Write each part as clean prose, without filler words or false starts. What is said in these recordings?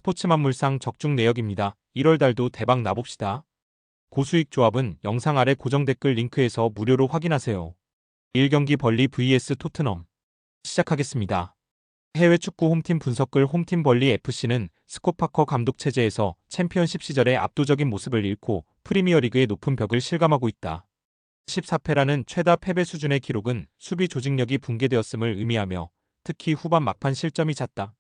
스포츠만물상 적중 내역입니다. 1월 달도 대박 나봅시다. 고수익 조합은 영상 아래 고정 댓글 링크에서 무료로 확인하세요. 1경기 벌리 vs 토트넘 시작하겠습니다. 해외 축구 홈팀 분석글 홈팀 벌리 FC는 스콧 파커 감독 체제에서 챔피언십 시절의 압도적인 모습을 잃고 프리미어리그의 높은 벽을 실감하고 있다. 14패라는 최다 패배 수준의 기록은 수비 조직력이 붕괴되었음을 의미하며 특히 후반 막판 실점이 잦다.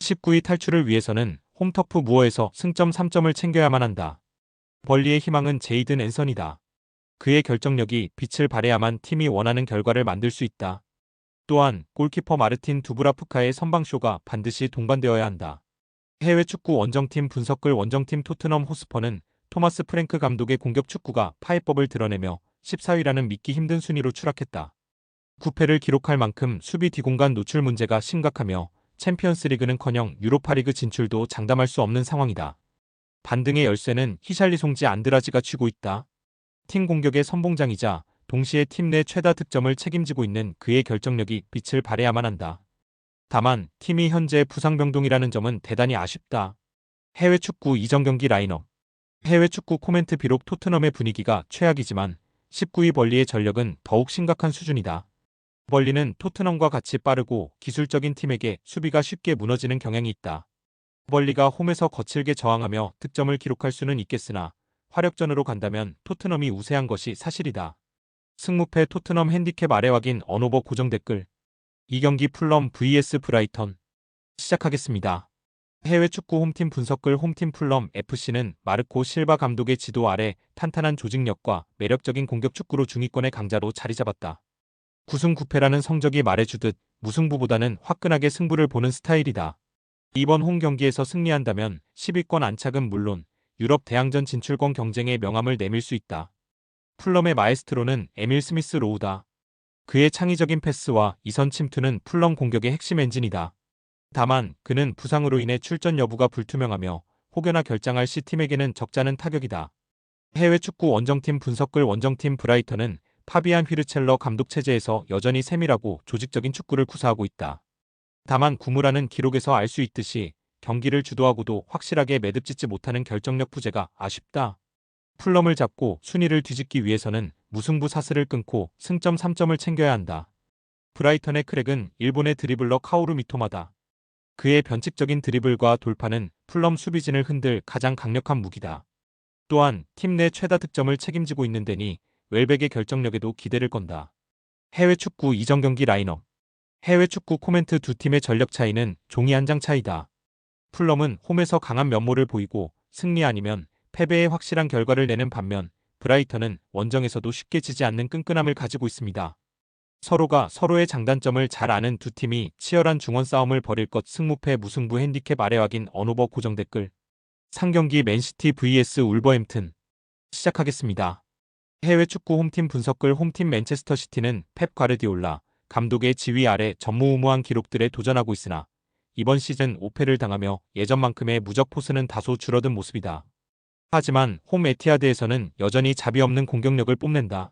19위 탈출을 위해서는 홈터프 무어에서 승점 3점을 챙겨야만 한다. 벌리의 희망은 제이든 앤선이다. 그의 결정력이 빛을 발해야만 팀이 원하는 결과를 만들 수 있다. 또한 골키퍼 마르틴 두브라프카의 선방쇼가 반드시 동반되어야 한다. 해외 축구 원정팀 분석글 원정팀 토트넘 호스퍼는 토마스 프랭크 감독의 공격 축구가 파해법을 드러내며 14위라는 믿기 힘든 순위로 추락했다. 9패를 기록할 만큼 수비 뒷공간 노출 문제가 심각하며 챔피언스리그는커녕 유로파리그 진출도 장담할 수 없는 상황이다. 반등의 열쇠는 히샬리송지 안드라지가 쥐고 있다. 팀 공격의 선봉장이자 동시에 팀 내 최다 득점을 책임지고 있는 그의 결정력이 빛을 발해야만 한다. 다만 팀이 현재 부상병동이라는 점은 대단히 아쉽다. 해외 축구 이전 경기 라인업. 해외 축구 코멘트 비록 토트넘의 분위기가 최악이지만 19위 벌리의 전력은 더욱 심각한 수준이다. 벌리는 토트넘과 같이 빠르고 기술적인 팀에게 수비가 쉽게 무너지는 경향이 있다. 벌리가 홈에서 거칠게 저항하며 득점을 기록할 수는 있겠으나 화력전으로 간다면 토트넘이 우세한 것이 사실이다. 승무패 토트넘 핸디캡 아래 확인 언오버 고정 댓글. 2경기 풀럼 vs 브라이턴 시작하겠습니다. 해외 축구 홈팀 분석글 홈팀 풀럼 FC는 마르코 실바 감독의 지도 아래 탄탄한 조직력과 매력적인 공격 축구로 중위권의 강자로 자리 잡았다. 9승 9패라는 성적이 말해주듯 무승부보다는 화끈하게 승부를 보는 스타일이다. 이번 홈 경기에서 승리한다면 10위권 안착은 물론 유럽 대항전 진출권 경쟁에 명함을 내밀 수 있다. 풀럼의 마에스트로는 에밀 스미스 로우다. 그의 창의적인 패스와 이선 침투는 풀럼 공격의 핵심 엔진이다. 다만 그는 부상으로 인해 출전 여부가 불투명하며 혹여나 결장할 시 팀에게는 적잖은 타격이다. 해외 축구 원정팀 분석글 원정팀 브라이턴은 파비안 휘르첼러 감독 체제에서 여전히 세밀하고 조직적인 축구를 구사하고 있다. 다만 구무라는 기록에서 알 수 있듯이 경기를 주도하고도 확실하게 매듭짓지 못하는 결정력 부재가 아쉽다. 풀럼을 잡고 순위를 뒤집기 위해서는 무승부 사슬을 끊고 승점 3점을 챙겨야 한다. 브라이턴의 크랙은 일본의 드리블러 카오루 미토마다. 그의 변칙적인 드리블과 돌파는 풀럼 수비진을 흔들 가장 강력한 무기다. 또한 팀 내 최다 득점을 책임지고 있는 데니 웰백의 결정력에도 기대를 건다. 해외 축구 이전 경기 라인업. 해외 축구 코멘트 두 팀의 전력 차이는 종이 한 장 차이다. 풀럼은 홈에서 강한 면모를 보이고 승리 아니면 패배의 확실한 결과를 내는 반면 브라이턴은 원정에서도 쉽게 지지 않는 끈끈함을 가지고 있습니다. 서로가 서로의 장단점을 잘 아는 두 팀이 치열한 중원 싸움을 벌일 것. 승무패 무승부 핸디캡 아래 확인 언오버 고정 댓글. 상경기 맨시티 vs 울버햄튼 시작하겠습니다. 해외 축구 홈팀 분석글 홈팀 맨체스터 시티는 펩 과르디올라 감독의 지휘 아래 전무후무한 기록들에 도전하고 있으나 이번 시즌 5패를 당하며 예전만큼의 무적 포스는 다소 줄어든 모습이다. 하지만 홈 에티하드에서는 여전히 자비 없는 공격력을 뽐낸다.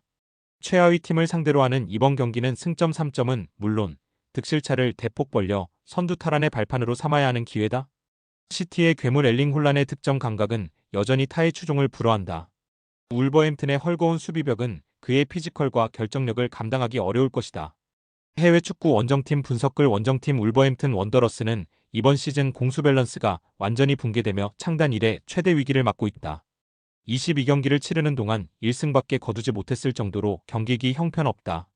최하위 팀을 상대로 하는 이번 경기는 승점 3점은 물론 득실차를 대폭 벌려 선두 탈환의 발판으로 삼아야 하는 기회다. 시티의 괴물 엘링 홀란의 득점 감각은 여전히 타의 추종을 불허한다. 울버햄튼의 헐거운 수비벽은 그의 피지컬과 결정력을 감당하기 어려울 것이다. 해외 축구 원정팀 분석글 원정팀 울버햄튼 원더러스는 이번 시즌 공수 밸런스가 완전히 붕괴되며 창단 이래 최대 위기를 맞고 있다. 22경기를 치르는 동안 1승밖에 거두지 못했을 정도로 경기기 형편없다.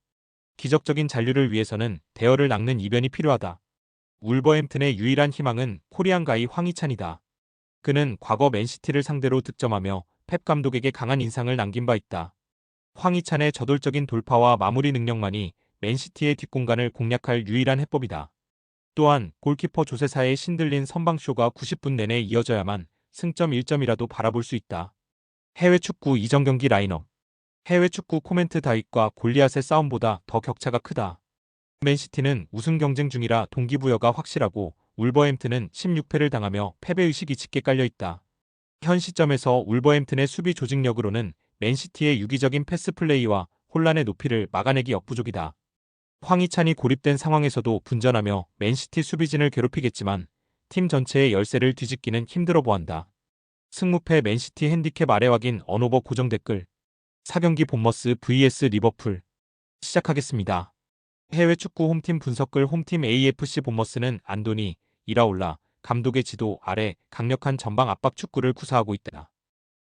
기적적인 잔류를 위해서는 대열을 낚는 이변이 필요하다. 울버햄튼의 유일한 희망은 코리안 가이 황희찬이다. 그는 과거 맨시티를 상대로 득점하며 펩 감독에게 강한 인상을 남긴 바 있다. 황희찬의 저돌적인 돌파와 마무리 능력만이 맨시티의 뒷공간을 공략할 유일한 해법이다. 또한 골키퍼 조세사의 신들린 선방쇼가 90분 내내 이어져야만 승점 1점이라도 바라볼 수 있다. 해외 축구 이전 경기 라인업. 해외 축구 코멘트 다윗과 골리앗의 싸움보다 더 격차가 크다. 맨시티는 우승 경쟁 중이라 동기부여가 확실하고 울버햄튼은 16패를 당하며 패배의식이 짙게 깔려있다. 현 시점에서 울버햄튼의 수비 조직력으로는 맨시티의 유기적인 패스 플레이와 혼란의 높이를 막아내기 역부족이다. 황희찬이 고립된 상황에서도 분전하며 맨시티 수비진을 괴롭히겠지만 팀 전체의 열세를 뒤집기는 힘들어 보한다. 승무패 맨시티 핸디캡 아래 확인 언오버 고정 댓글. 4경기 본머스 vs 리버풀. 시작하겠습니다. 해외 축구 홈팀 분석글 홈팀 AFC 본머스는 안도니 이라올라 감독의 지도 아래 강력한 전방 압박 축구를 구사하고 있다.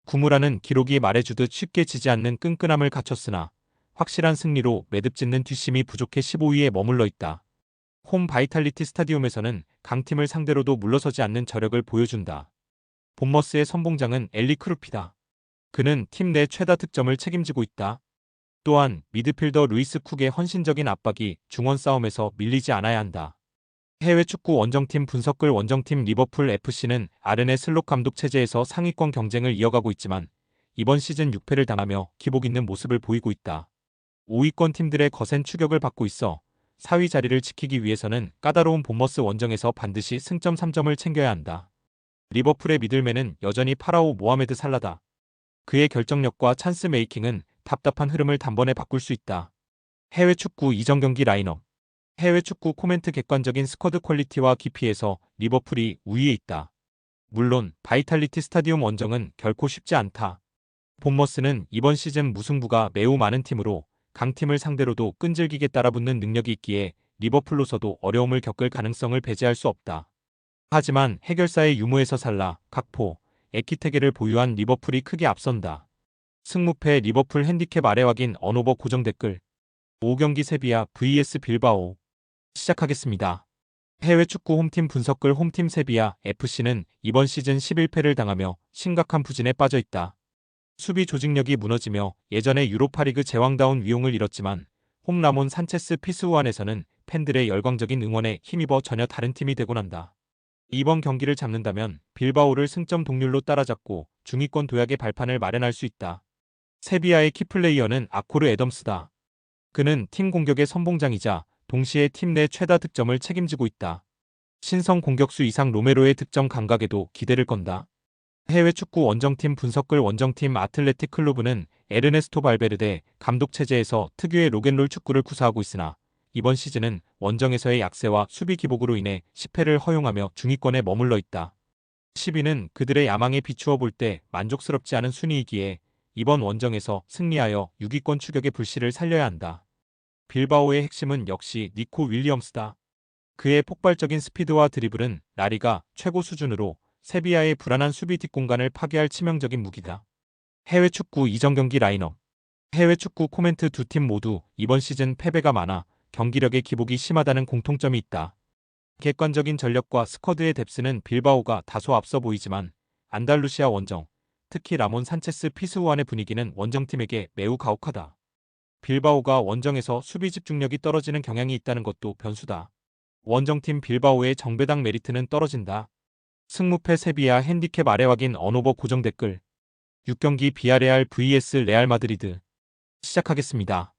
구무라는 기록이 말해주듯 쉽게 지지 않는 끈끈함을 갖췄으나 확실한 승리로 매듭짓는 뒷심이 부족해 15위에 머물러 있다. 홈 바이탈리티 스타디움에서는 강팀을 상대로도 물러서지 않는 저력을 보여준다. 본머스의 선봉장은 엘리 크루피다. 그는 팀 내 최다 득점을 책임지고 있다. 또한 미드필더 루이스 쿡의 헌신적인 압박이 중원 싸움에서 밀리지 않아야 한다. 해외 축구 원정팀 분석글 원정팀 리버풀 FC는 아르네 슬롯 감독 체제에서 상위권 경쟁을 이어가고 있지만 이번 시즌 6패를 당하며 기복 있는 모습을 보이고 있다. 5위권 팀들의 거센 추격을 받고 있어 4위 자리를 지키기 위해서는 까다로운 본머스 원정에서 반드시 승점 3점을 챙겨야 한다. 리버풀의 미들맨은 여전히 파라오 모하메드 살라다. 그의 결정력과 찬스 메이킹은 답답한 흐름을 단번에 바꿀 수 있다. 해외 축구 이전 경기 라인업. 해외 축구 코멘트 객관적인 스쿼드 퀄리티와 깊이에서 리버풀이 우위에 있다. 물론 바이탈리티 스타디움 원정은 결코 쉽지 않다. 본머스는 이번 시즌 무승부가 매우 많은 팀으로 강팀을 상대로도 끈질기게 따라붙는 능력이 있기에 리버풀로서도 어려움을 겪을 가능성을 배제할 수 없다. 하지만 해결사의 유무에서 살라, 각포, 에키테게를 보유한 리버풀이 크게 앞선다. 승무패 리버풀 핸디캡 아래 확인 언오버 고정 댓글. 5경기 세비야 vs 빌바오. 시작하겠습니다. 해외 축구 홈팀 분석글 홈팀 세비야 FC는 이번 시즌 11패를 당하며 심각한 부진에 빠져 있다. 수비 조직력이 무너지며 예전의 유로파리그 제왕다운 위용을 잃었지만 홈 라몬 산체스 피스우안에서는 팬들의 열광적인 응원에 힘입어 전혀 다른 팀이 되고 난다. 이번 경기를 잡는다면 빌바오를 승점 동률로 따라잡고 중위권 도약의 발판을 마련할 수 있다. 세비야의 키플레이어는 아코르 애덤스다. 그는 팀 공격의 선봉장이자 동시에 팀 내 최다 득점을 책임지고 있다. 신성 공격수 이상 로메로의 득점 감각에도 기대를 건다. 해외 축구 원정팀 분석글 원정팀 아틀레틱 클루브는 에르네스토 발베르데 감독 체제에서 특유의 로겐롤 축구를 구사하고 있으나 이번 시즌은 원정에서의 약세와 수비 기복으로 인해 10패를 허용하며 중위권에 머물러 있다. 10위는 그들의 야망에 비추어 볼 때 만족스럽지 않은 순위이기에 이번 원정에서 승리하여 6위권 추격의 불씨를 살려야 한다. 빌바오의 핵심은 역시 니코 윌리엄스다. 그의 폭발적인 스피드와 드리블은 라리가 최고 수준으로 세비야의 불안한 수비 뒷공간을 파괴할 치명적인 무기다. 해외 축구 이전 경기 라인업. 해외 축구 코멘트 두 팀 모두 이번 시즌 패배가 많아 경기력의 기복이 심하다는 공통점이 있다. 객관적인 전력과 스쿼드의 뎁스는 빌바오가 다소 앞서 보이지만 안달루시아 원정, 특히 라몬 산체스 피스우안의 분위기는 원정팀에게 매우 가혹하다. 빌바오가 원정에서 수비 집중력이 떨어지는 경향이 있다는 것도 변수다. 원정팀 빌바오의 정배당 메리트는 떨어진다. 승무패 세비야 핸디캡 아래 확인 언오버 고정 댓글. 6경기 비아레알 vs 레알 마드리드. 시작하겠습니다.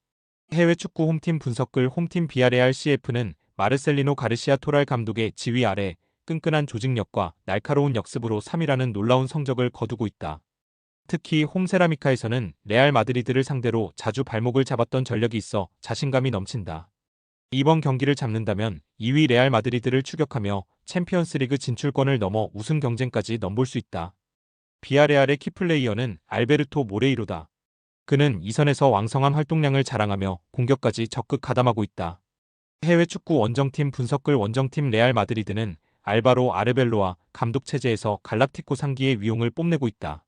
해외 축구 홈팀 분석글 홈팀 비아레알 CF는 마르셀리노 가르시아 토랄 감독의 지휘 아래 끈끈한 조직력과 날카로운 역습으로 3위라는 놀라운 성적을 거두고 있다. 특히 홈세라미카에서는 레알 마드리드를 상대로 자주 발목을 잡았던 전력이 있어 자신감이 넘친다. 이번 경기를 잡는다면 2위 레알 마드리드를 추격하며 챔피언스리그 진출권을 넘어 우승 경쟁까지 넘볼 수 있다. 비아레알의 키플레이어는 알베르토 모레이로다. 그는 이선에서 왕성한 활동량을 자랑하며 공격까지 적극 가담하고 있다. 해외 축구 원정팀 분석글 원정팀 레알 마드리드는 알바로 아르벨로와 감독 체제에서 갈락티코 상기의 위용을 뽐내고 있다.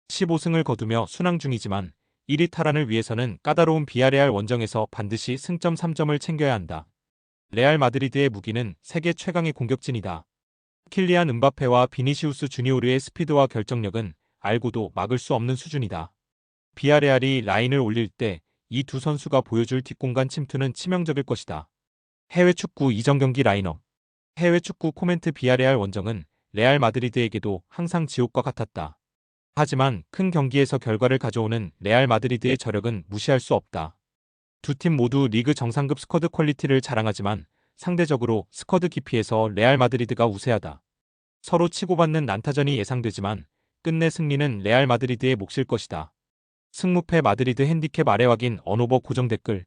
15승을 거두며 순항 중이지만 1위 탈환을 위해서는 까다로운 비아레알 원정에서 반드시 승점 3점을 챙겨야 한다. 레알 마드리드의 무기는 세계 최강의 공격진이다. 킬리안 은바페와 비니시우스 주니오르의 스피드와 결정력은 알고도 막을 수 없는 수준이다. 비아레알이 라인을 올릴 때 이 두 선수가 보여줄 뒷공간 침투는 치명적일 것이다. 해외 축구 이전 경기 라인업. 해외 축구 코멘트 비아레알 원정은 레알 마드리드에게도 항상 지옥과 같았다. 하지만 큰 경기에서 결과를 가져오는 레알 마드리드의 저력은 무시할 수 없다. 두 팀 모두 리그 정상급 스쿼드 퀄리티를 자랑하지만 상대적으로 스쿼드 깊이에서 레알 마드리드가 우세하다. 서로 치고받는 난타전이 예상되지만 끝내 승리는 레알 마드리드의 몫일 것이다. 승무패 마드리드 핸디캡 아래 확인 언오버 고정 댓글.